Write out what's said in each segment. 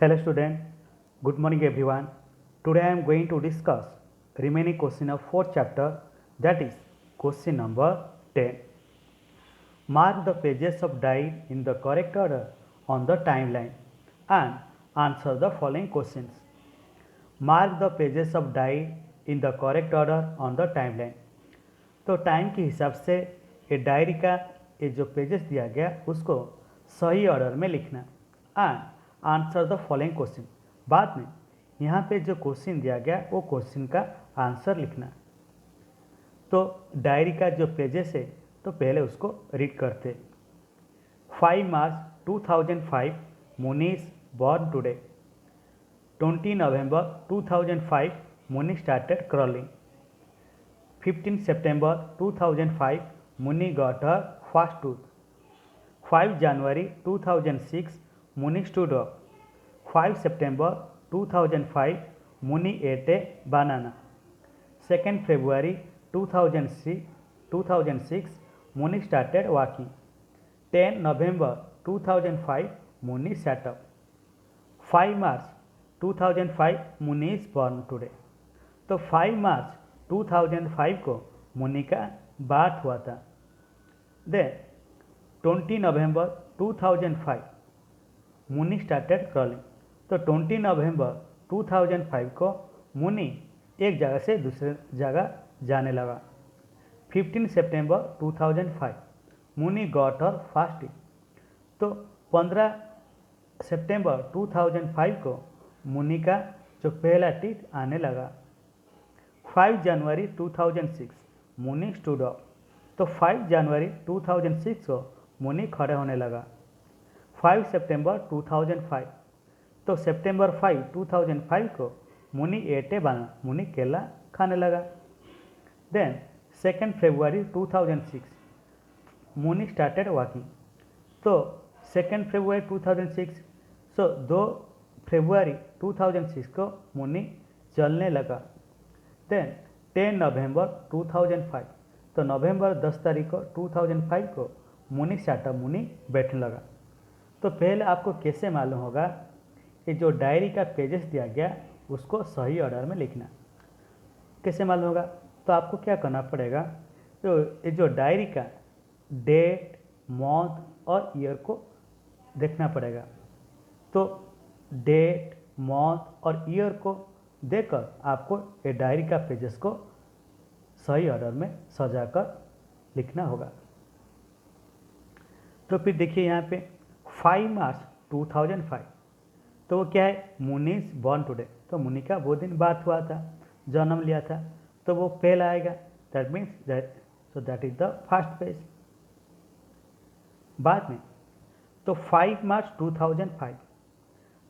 Hello student, good morning everyone. Today I am going to discuss remaining question of 4th chapter, that is question number 10. Mark the pages of diet in the correct order on the timeline and answer the following questions. Mark the pages of diet in the correct order on the timeline. तो time के हिसाब से ये diary का ये जो pages दिया गया उसको सही ऑर्डर में लिखना and answer the following question. बाद में यहाँ पे जो क्वेश्चन दिया गया वो क्वेश्चन का आंसर लिखना। तो डायरी का जो पेजेस है तो पहले उसको रीड करते। 5 मार्च 2005 मुनीस born today. 20 November 2005 Muni started crawling. 15 September 2005 Muni got her first tooth. 5 January 2006 Muni stood up. 5 September 2005 Muni ate a banana. 2nd February 2006 Muni started walking. 10 November 2005 Muni sat up. 5 March 2005 Muni is born today. तो 5 मार्च 2005 को मुनी का बात हुआ था। Then 20 नवंबर 2005 मुनी started crawling. तो 20 नवंबर 2005 को मुनी एक जगह से दूसरे जगह जाने लगा। 15 सितंबर 2005 मुनी गॉट हर फर्स्ट टीथ। तो 15 सितंबर 2005 को मुनी का जो पहला टीथ आने लगा। 5 जनवरी 2006 मुनी स्टूड अप। तो 5 जनवरी 2006 को मुनी खड़े होने लगा। 5 सितंबर 2005 तो सितंबर 5 2005 को मुनी एटे बना, मुनी केला खाने लगा। देन 2nd फरवरी 2006 मुनी स्टार्टेड वॉकिंग। तो 2nd फरवरी 2006 सो 2 फरवरी 2006 को मुनी चलने लगा। देन 10 नवंबर 2005 तो नवंबर 10 तारीख को 2005 को मुनी स्टार्टअप मुनी बैठने लगा। तो पहले आपको कैसे मालूम होगा कि जो डायरी का पेजेस दिया गया उसको सही ऑर्डर में लिखना। कैसे मालूम होगा? तो आपको क्या करना पड़ेगा, तो ये जो डायरी का डेट, मंथ और ईयर को देखना पड़ेगा। तो डेट, मंथ और ईयर को देकर आपको ये डायरी का पेजेस को सही ऑर्डर में सजाकर लिखना होगा। तो फिर देखिए यहाँ पे 5 मार्च 2005 तो वो क्या है, मुनी इज बॉर्न टुडे। तो मुनी का वो दिन बात हुआ था, जन्म लिया था, तो वो पहला आएगा। That means that, so that is the first page. बाद में तो 5 मार्च 2005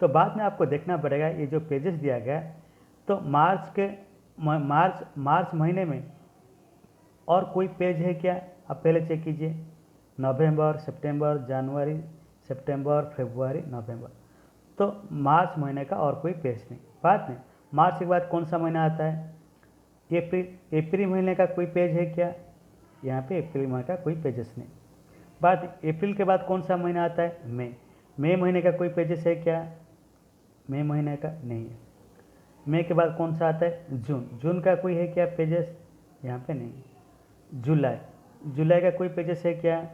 तो बाद में आपको देखना पड़ेगा ये जो पेजेस दिया गया तो मार्च महीने में और कोई पेज है क्या, आप पहले चेक कीजिए। नवंबर, सितंबर, जनवरी, सितंबर, फरवरी, नवंबर, तो मार्च महीने का और कोई पेज नहीं। बाद में मार्च के बाद कौन सा महीना आता है, अप्रैल महीने का कोई पेज है क्या, यहाँ पे अप्रैल महीने का कोई पेजेस नहीं। बाद अप्रैल के बाद कौन सा महीना आता है, मई महीने का कोई पेजेस है क्या, मई महीने का नहीं है। मई के बाद कौन सा आता है, जून का कोई है क्या पेजेस, यहाँ पे नहीं। जुलाई का कोई पेजेस है क्या,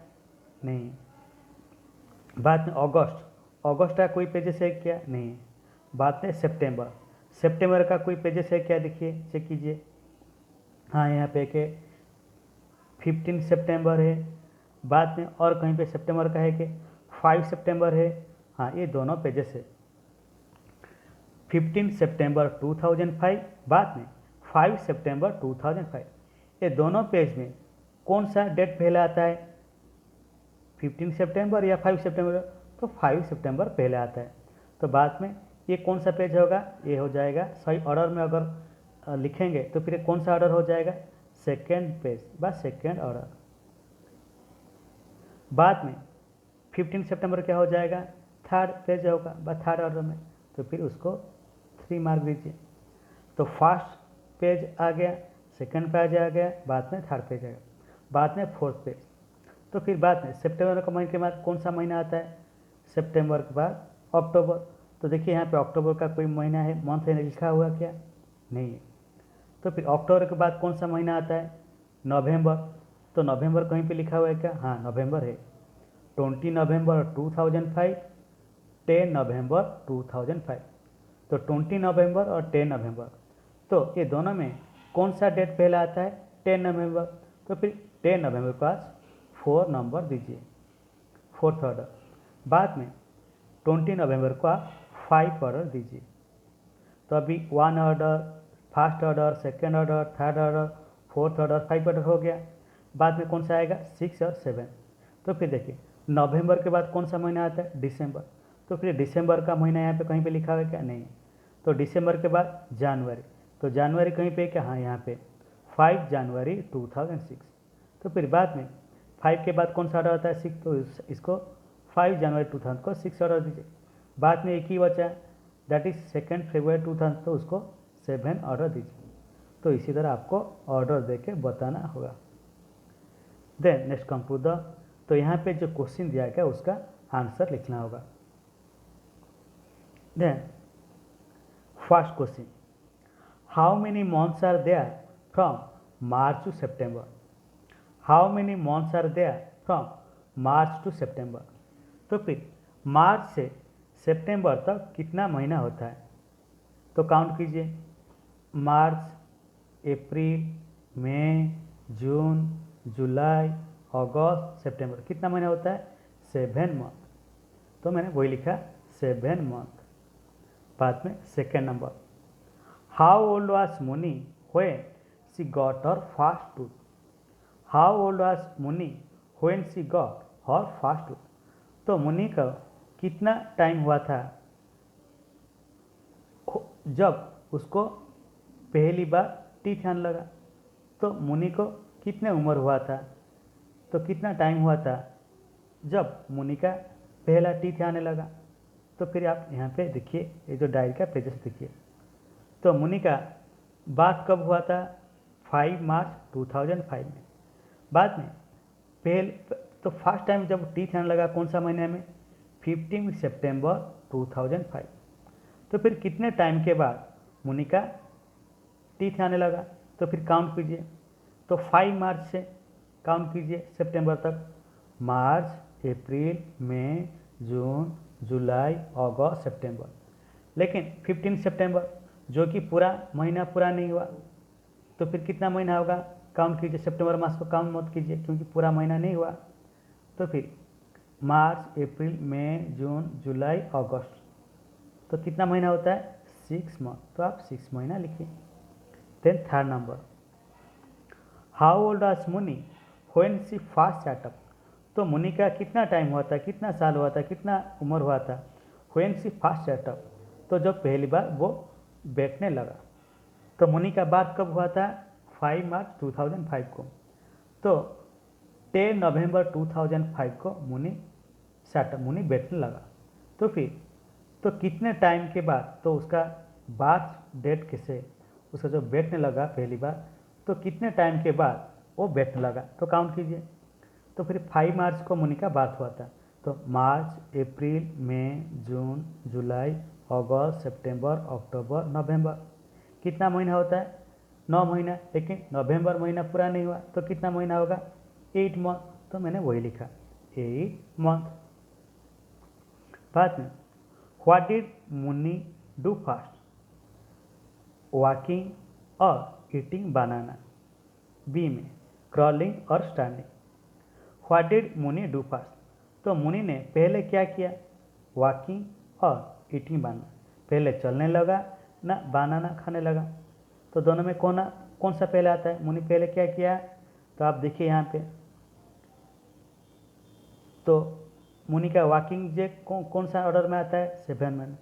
नहीं। बाद में अगस्त का कोई पेजेस है क्या, नहीं। बाद में सितंबर का कोई पेजेस है क्या, देखिए चेक कीजिए। हाँ, यहाँ पे के 15 सितंबर है। बाद में और कहीं पे सितंबर का है कि 5 सितंबर है। हाँ, ये दोनों पेजेस है। 15 सितंबर 2005 बाद में 5 सितंबर 2005, ये दोनों पेज में कौन सा डेट पहले आता है, 15 सितंबर या 5 सितंबर, तो 5 सितंबर पहले आता है। तो बाद में ये कौन सा पेज होगा, ये हो जाएगा सही ऑर्डर में अगर लिखेंगे तो फिर कौन सा ऑर्डर हो जाएगा, सेकेंड पेज बा सेकेंड ऑर्डर। बाद में 15 सितंबर क्या हो जाएगा, थर्ड पेज होगा बा थर्ड ऑर्डर में, तो फिर उसको 3 मार्क दीजिए। तो फर्स्ट पेज आ गया, सेकंड पेज आ गया, बाद में थर्ड पेज आ गया, बाद में फोर्थ पेज। तो फिर बाद में सितंबर के महीने के बाद कौन सा महीना आता है, सितंबर के बाद अक्टूबर, तो तो देखिए यहाँ पे अक्टूबर का कोई महीना है, मंथ है लिखा हुआ क्या? नहीं है। तो फिर अक्टूबर के बाद कौन सा महीना आता है? नवंबर। तो नवंबर कहीं पे लिखा हुआ है क्या? हाँ, नवंबर है। 20 नवंबर 2005, 10 नवंबर 2005। तो 20 नवंबर और 10 नवंबर, तो ये दोनों में कौन सा डेट पहला आता है? 10 नवंबर। तो फिर 10 नवंबर के पास 4 नंबर दीजिए, 4th ऑर्डर। बाद में 20 नवंबर को आप 5 ऑर्डर दीजिए। तो अभी 1 order, first order, second order, third order, 4th order, 5 order हो गया। बाद में कौन सा आएगा? 6 और 7। तो फिर देखिए नवंबर के बाद कौन सा महीना आता है? दिसंबर। तो फिर दिसंबर का महीना यहाँ पे कहीं पे लिखा हुआ है क्या? नहीं। तो दिसंबर के बाद जनवरी। तो जनवरी कहीं पे क्या? हाँ, यहाँ पे 5 जनवरी 2006। तो फिर बाद में 5 के बाद कौन सा ऑर्डर आता है? 6। तो इसको 5 जनवरी 2000 को 6 ऑर्डर दीजिए। बाद में एक ही बचा है, दैट इज 2 फरवरी 2000, तो उसको 7 ऑर्डर दीजिए। तो इसी तरह आपको ऑर्डर दे के बताना होगा। Then next come to the, तो यहाँ पे जो क्वेश्चन दिया गया उसका आंसर लिखना होगा। Then first question, how many months are there from March to September? How many months are there from March to September? तो फिर मार्च से सितंबर तक कितना महीना होता है? तो काउंट कीजिए, मार्च, अप्रैल, मई, जून, जुलाई, अगस्त, सितंबर, कितना महीना होता है? 7 मंथ। तो मैंने वही लिखा 7 मंथ। बाद में second number, how old was Muni when she got her first tooth? How old was Muni when she got her first tooth? तो मुनि का कितना टाइम हुआ था जब उसको पहली बार टीथ आने लगा? तो मुनि को कितने उम्र हुआ था? तो कितना टाइम हुआ था जब मुनि का पहला टीथ आने लगा? तो फिर आप यहाँ पे देखिए, ये जो डायरी का पेजेस देखिए, तो मुनि का बात कब हुआ था? 5 मार्च 2005 में। बाद में तो फर्स्ट टाइम जब टीथ आने लगा कौन सा महीने में? 15 सितंबर 2005। तो फिर कितने टाइम के बाद मुनि का टीथ आने लगा? तो फिर काउंट कीजिए, तो 5 मार्च से काउंट कीजिए सितंबर तक, मार्च, अप्रैल, मई, जून, जुलाई, अगस्त, सितंबर। लेकिन 15 सितंबर जो कि पूरा महीना पूरा नहीं हुआ, तो फिर कितना महीना होगा? काउंट कीजिए, सितंबर मास को काउंट मत कीजिए क्योंकि पूरा महीना नहीं हुआ। तो फिर मार्च, अप्रैल, मई, जून, जुलाई, अगस्त, तो कितना महीना होता है? 6 मंथ। तो आप 6 महीना लिखिए। Then third number, how old was Muni when she first startup? तो मुनि का कितना टाइम हुआ था, कितना साल हुआ था, कितना उम्र हुआ था? व्हेन शी फर्स्ट स्टार्टअप, तो जब पहली बार वो बैठने लगा। तो मुनि का बात कब हुआ था? 5 मार्च 2005 को। तो 10 नवंबर 2005 को मुनि बैठने लगा। तो फिर तो कितने टाइम के बाद, तो उसका बात डेट कैसे, उसका जो बैठने लगा पहली बार, तो कितने टाइम के बाद वो बैठने लगा? तो काउंट कीजिए, तो फिर 5 मार्च को मुनि का बात हुआ था। तो मार्च, अप्रैल, मई, जून, जुलाई, अगस्त, सितंबर, अक्टूबर, नवंबर, कितना महीना होता है? 9 महीना। लेकिन नवंबर महीना पूरा नहीं हुआ, तो कितना महीना होगा? 8 मंथ। तो मैंने वही लिखा 8 मंथ। बाद में व्हाट डिड मुनि डू फर्स्ट? वॉकिंग और ईटिंग बनाना। बी में क्रॉलिंग और स्टैंडिंग। व्हाट डिड मुनि डू फर्स्ट? तो मुनि ने पहले क्या किया? वॉकिंग और ईटिंग बनाना। पहले चलने लगा ना बनाना खाने लगा? तो दोनों में कौन सा पहले आता है? मुनि पहले क्या किया? तो आप देखिए यहाँ पे, तो मुनि का वॉकिंग जे कौन सा ऑर्डर में आता है? 7 में।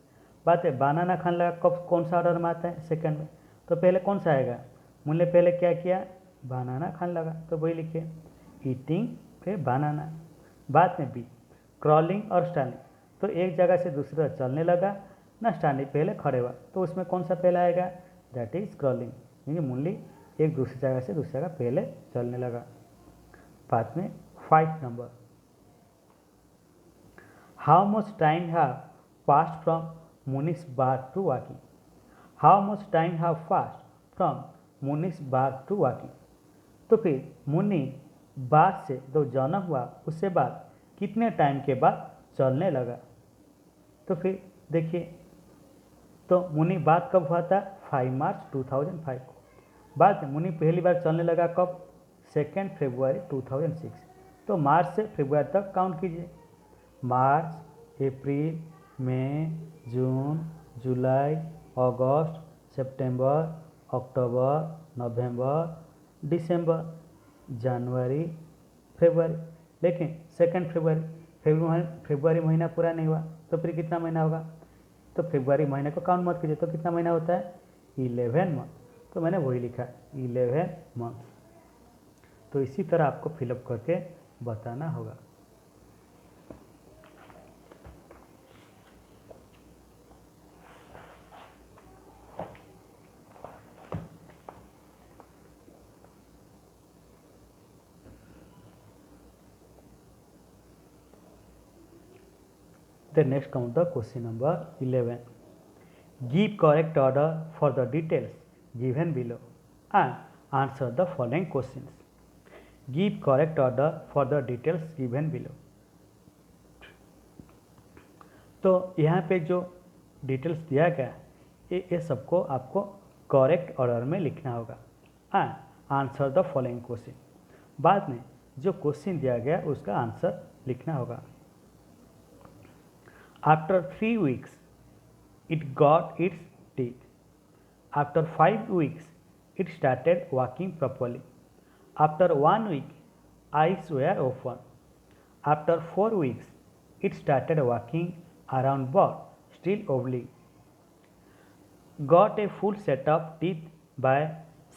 बात है बनाना खाने लगा कब, कौन सा ऑर्डर में आता है? सेकंड में। तो पहले कौन सा आएगा? मुनि ने पहले क्या किया? बनाना खाने लगा, तो वही लिखिए ईटिंग फिर बनाना। बाद में बी क्रॉलिंग और स्टैंडिंग, तो एक जगह से दूसरी जगह चलने लगा ना स्टैंडिंग पहले खड़े हुआ, तो उसमें कौन सा पहले आएगा? दैट इज क्रॉलिंग, क्योंकि मुरली एक दूसरी जगह से दूसरी जगह पहले चलने लगा। बाद में 5 number, how much time have past from Muni's bar to walkie. How much time have passed from Muni's bar to walkie. तो फिर मुनि बाद से जो जन्म हुआ उससे बाद कितने टाइम के बाद चलने लगा। तो फिर देखिए, तो मुनि बाद कब हुआ था? 5 मार्च 2005 को। बाद में मुनि पहली बार चलने लगा कब? 2 फरवरी 2006। तो मार्च से फरवरी तक काउंट कीजिए। मार्च, अप्रैल, मई, जून, जुलाई, अगस्त, सितंबर, अक्टूबर, नवंबर, दिसंबर, जनवरी, फरवरी। लेकिन 2 फरवरी महीना पूरा नहीं हुआ, तो फिर कितना महीना होगा? तो फरवरी महीने को काउंट मत कीजिए, तो कितना महीना होता है? 11 मंथ। तो मैंने वही लिखा 11 मंथ। तो इसी तरह आपको फिलअप करके बताना होगा। Then next come the question number 11. Give correct order for the details given below and answer the following questions. Give correct order for the details given below. तो यहाँ पे जो डिटेल्स दिया गया ये सबको आपको करेक्ट ऑर्डर में लिखना होगा and answer the following question. बाद में जो क्वेश्चन दिया गया उसका आंसर लिखना होगा। After 3 weeks, it got its teeth. After 5 weeks, it started walking properly. After 1 week, eyes were open. After 4 weeks, it started walking around but still oblique. Got a full set of teeth by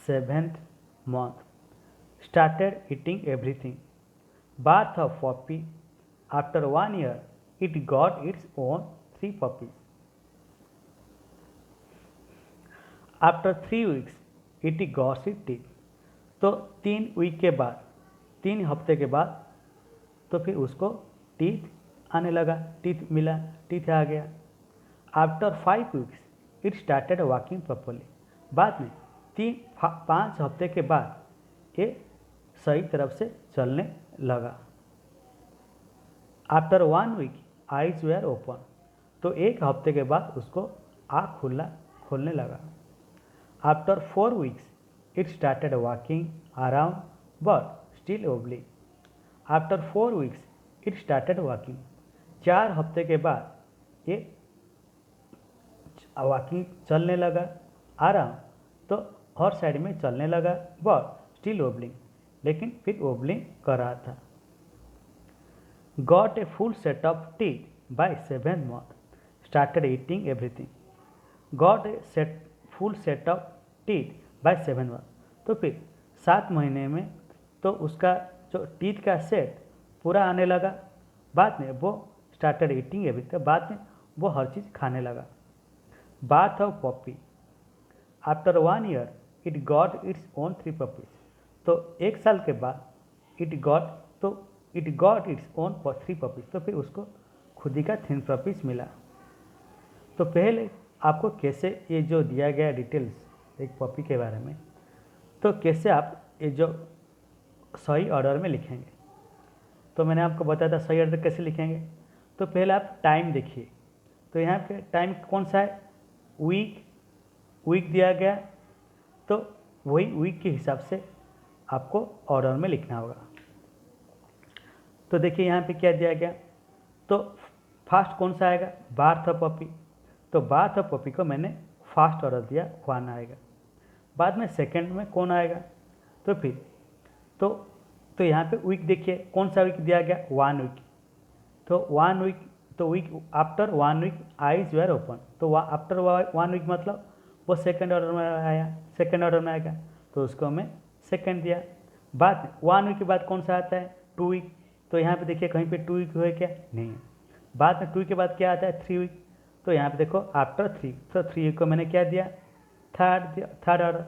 7th month. Started eating everything. Birth of puppy. After 1 year, it got its own 3 puppies. After 3 weeks, it got its teeth. तो 3 week के बाद, 3 हफ्ते के बाद तो फिर उसको teeth आने लगा, टीथ मिला, टीथ आ गया। After 5 weeks it started walking properly. बाद में 5 हफ्ते के बाद ये सही तरफ से चलने लगा। After 1 week eyes were open. तो 1 हफ्ते के बाद उसको आँख खोलने लगा। After 4 weeks it started walking around but still oblique. After 4 weeks it started walking. 4 हफ्ते के बाद ये वॉकिंग चलने लगा। आराम तो हर साइड में चलने लगा बट स्टिल ओब्लिक, लेकिन फिर ओब्लिक कर रहा था। Got a full set of teeth by 7th month. Started eating everything. Got a full set of teeth by 7th month. तो फिर 7 महीने में तो उसका जो टीथ का सेट पूरा आने लगा। बाद में वो स्टार्टेड ईटिंग एवरीथिंग, बाद में वो हर चीज़ खाने लगा। Bath of puppy. After 1 year it got its own 3 puppies. तो 1 साल के बाद it got its own 3 puppies. तो फिर उसको खुद ही का 3 पपीज मिला। तो पहले आपको कैसे ये जो दिया गया डिटेल्स एक पपी के बारे में, तो कैसे आप ये जो सही ऑर्डर में लिखेंगे। तो मैंने आपको बताया था सही ऑर्डर कैसे लिखेंगे। तो पहले आप टाइम देखिए। तो यहाँ पे टाइम कौन सा है? वीक दिया गया, तो वही वीक के हिसाब से आपको ऑर्डर में लिखना होगा। तो देखिए यहाँ पे क्या दिया गया। तो फास्ट कौन सा आएगा? Birth of puppy. तो बार्थ ऑफ पपी को मैंने फास्ट ऑर्डर दिया, 1 आएगा। बाद में सेकंड में कौन आएगा? तो फिर तो यहाँ पे वीक देखिए कौन सा वीक दिया गया? 1 वीक। तो 1 वीक, तो week after 1 week eyes were open. तो आफ्टर 1 वीक मतलब वो सेकंड ऑर्डर में आया, सेकंड ऑर्डर में आएगा, तो उसको मैं सेकंड दिया। बाद में 1 वीक के बाद कौन सा आता है? 2 वीक। तो यहाँ पे देखिए कहीं पे 2 वीक हुए क्या? नहीं। बाद में 2 वीक के बाद क्या आता है? 3 वीक। तो यहाँ पे देखो आफ्टर 3, तो 3 वीक को मैंने क्या दिया? Third order.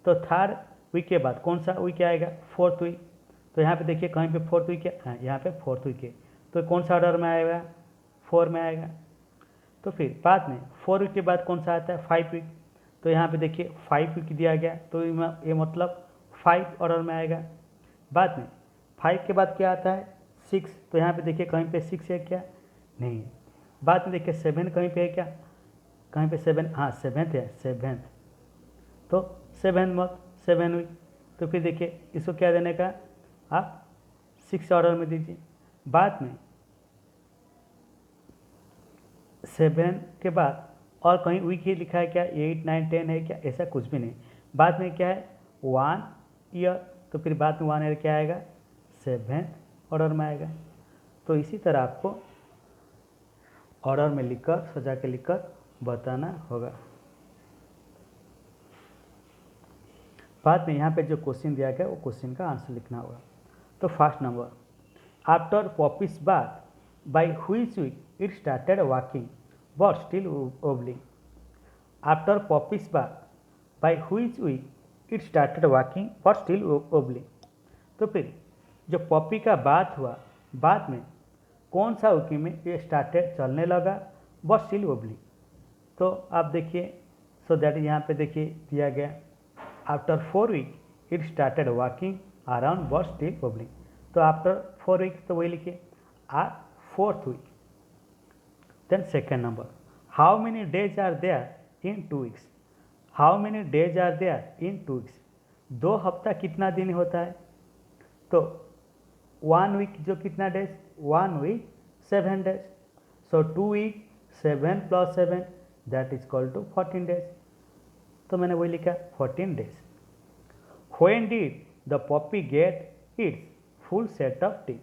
तो थर्ड वीक के बाद कौन सा वीक आएगा? 4th week. तो यहाँ पे देखिए कहीं पे 4th वीक है, हाँ यहाँ पे 4th वीक है, तो कौन सा ऑर्डर में आएगा? 4 में आएगा। तो फिर बाद में 4 वीक के बाद कौन सा आता है 5 वीक। तो यहाँ पे देखिए 5 वीक दिया गया, तो ये मतलब 5 ऑर्डर में आएगा। बाद में 5 के बाद क्या आता है 6, तो यहाँ पे देखिए कहीं पे 6 है क्या, नहीं है। बाद में देखिए 7 कहीं पे है क्या, कहीं पे 7, हाँ 7th है, 7th, तो 7 मंथ 7 वीक। तो फिर देखिए इसको क्या देने का, आप 6 ऑर्डर में दीजिए। बाद में 7 के बाद और कहीं वीक ही लिखा है क्या, 8 9 10 है क्या, ऐसा कुछ भी नहीं। बाद में क्या है 1 ईयर, तो फिर बाद में 1 ईयर क्या आएगा 7th ऑर्डर में आएगा। तो इसी तरह आपको ऑर्डर में लिखकर सजा के लिखकर बताना होगा। बाद में यहाँ पे जो क्वेश्चन दिया गया वो क्वेश्चन का आंसर लिखना होगा। तो first number, after puppy's birth by which week it started walking but still wobbling. After puppy's birth by which week it started walking but still wobbling. तो फिर जो पॉपी का बात हुआ, बाद में कौन सा वीक में ये स्टार्टेड चलने लगा बट स्टिल वॉबलिंग। तो आप देखिए, सो दैट यहाँ पे देखिए दिया गया after 4 week it started walking around but still wobbling. तो आफ्टर 4 वीक तो वही लिखिए आ 4th week. Then second number, how many days are there in 2 weeks. How many days are there in 2 weeks. 2 हफ्ता कितना दिन होता है, तो 1 वीक जो कितना days, 1 week 7 days. So 2 week 7 + 7 that is equal to 14 days. तो मैंने वही लिखा 14 days. When did the puppy get its full set of teeth.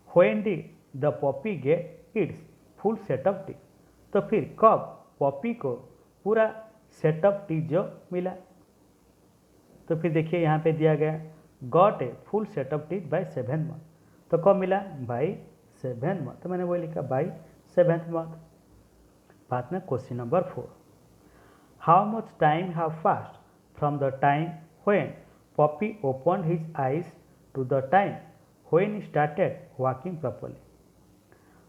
When did the puppy get its full set of teeth. तो फिर कब Poppy को पूरा set of teeth जो मिला। तो फिर देखिए यहाँ पे दिया गया got a full set of teeth by 7th month. तो कब मिला, बाई 7th मंथ। तो मैंने वही लिखा बाई 7th मंथ। बाद में question number 4, how much time have passed from the time when puppy opened his eyes to the time when he started walking properly.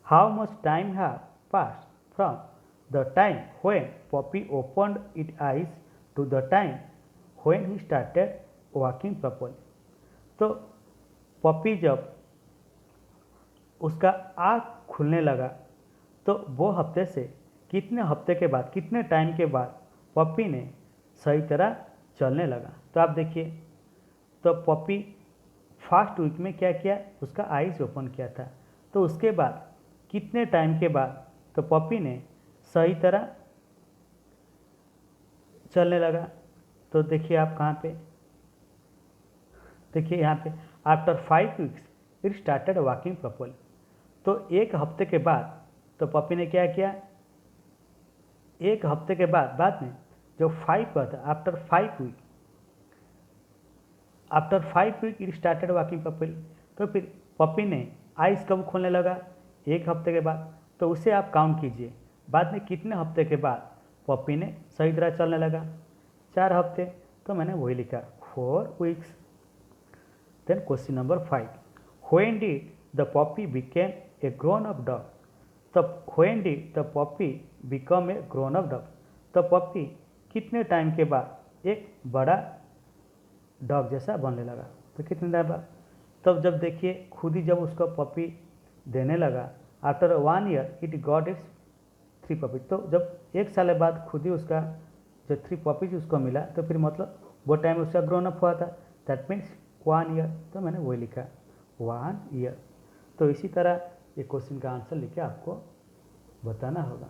How much time have passed from the time when puppy opened it eyes to the time when he started walking properly. तो puppy जब उसका आँख खुलने लगा, तो वो हफ्ते से कितने हफ्ते के बाद, कितने टाइम के बाद पॉपी ने सही तरह चलने लगा। तो आप देखिए, तो पॉपी फर्स्ट वीक में क्या किया, उसका आईज ओपन किया था। तो उसके बाद कितने टाइम के बाद तो पॉपी ने सही तरह चलने लगा। तो देखिए आप कहाँ पे, देखिए यहाँ पे after 5 weeks it started walking properly. तो 1 हफ्ते के बाद तो पॉपी ने क्या किया, 1 हफ्ते के बाद में जो 5 हुआ था, after 5 week it started walking properly. तो फिर पॉपी ने आइज कब खोलने लगा, 1 हफ्ते के बाद। तो उसे आप काउंट कीजिए, बाद में कितने हफ्ते के बाद पॉपी ने सही तरह चलने लगा, 4 हफ्ते। तो मैंने वही लिखा 4 weeks. Then question number 5, when did the puppy became a grown up dog. तो when did the puppy become a grown up dog. तो पॉपी कितने टाइम के बाद एक बड़ा डॉग जैसा बनने लगा। तो कितने टाइम बाद, तब जब देखिए खुद ही जब उसको पॉपी देने लगा, after 1 year it got its 3 poppies. तो जब 1 साल बाद खुद ही उसका जो 3 पॉपीज उसको मिला, तो फिर मतलब वो टाइम उसका ग्रोन अप हुआ था, दैट मीन्स 1 ईयर। तो मैंने वही लिखा 1 ईयर। तो इसी तरह ये क्वेश्चन का आंसर लिख के आपको बताना होगा।